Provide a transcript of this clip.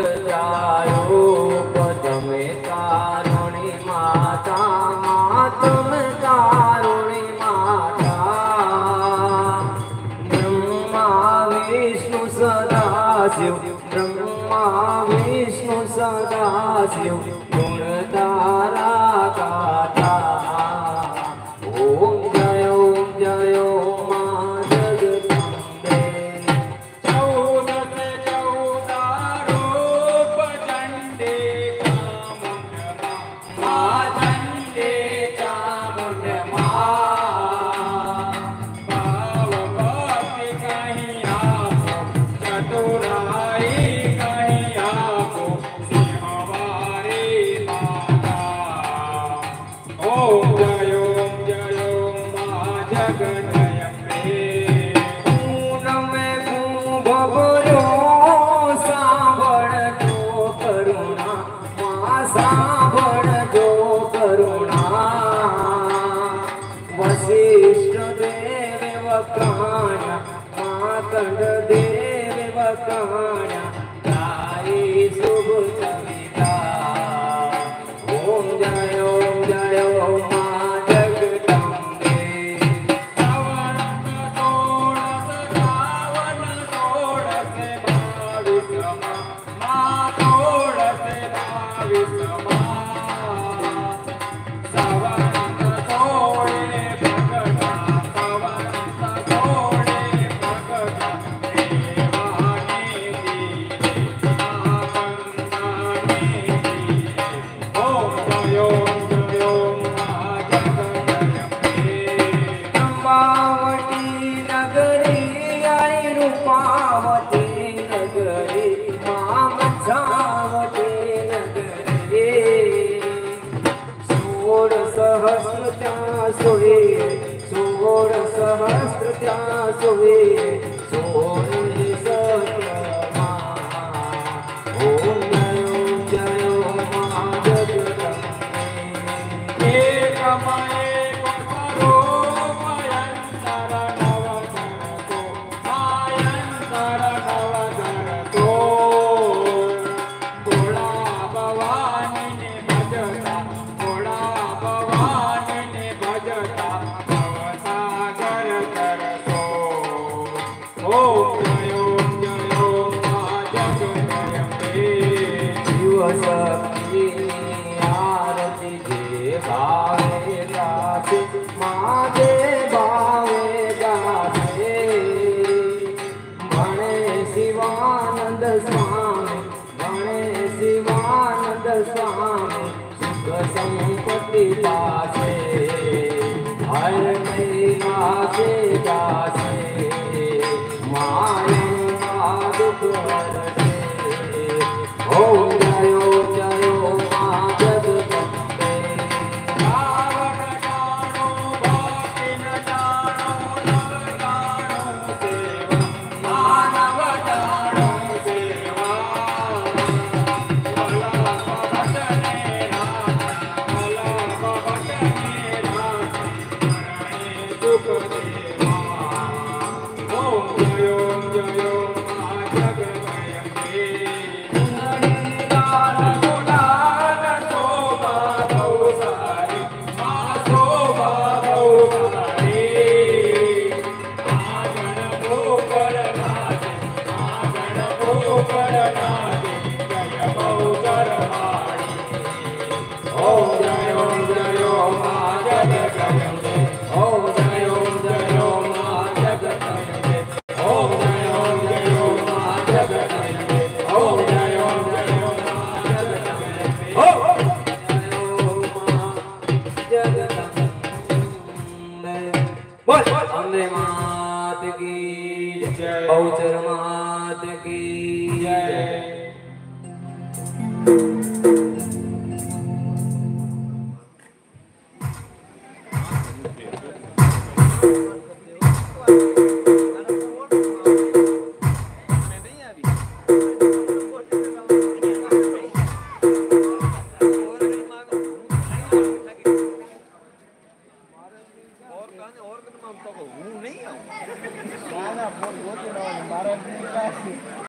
रूप तमे कारुणी माता मातम कारुणी माता ब्रह्मा विष्णु सदाशिव ब्रह्मा विष्णु सदाशिव गुणधारा गाता ओम जय मां जगदम्बे वशिष्ठ देव वक्राण्य मातंड देव वक्राण्य गाई शुभ कविता ओम जय मां जगदम्बे सोड़ सहस्त्र सोए सोने सत्रमा ओम जय मां जगदम्बे एक माए करो मायंतर नवकर तो भोला भवानी ने भजता भोला भवानी ने भजता आरती जे भावे गासे माते भावे गासे भणे शिवानंद स्वामी सुख संपत्ति पासे हर गासे गासे माया दुख हरसे ओम जय मां जगदम्बे रावण जानो भक्ति न जानो नव जानो सेवा मानव जानो सेवा भला भटने दुख देवा ओम जय मां जगदम्बे मात की बहुचर मात की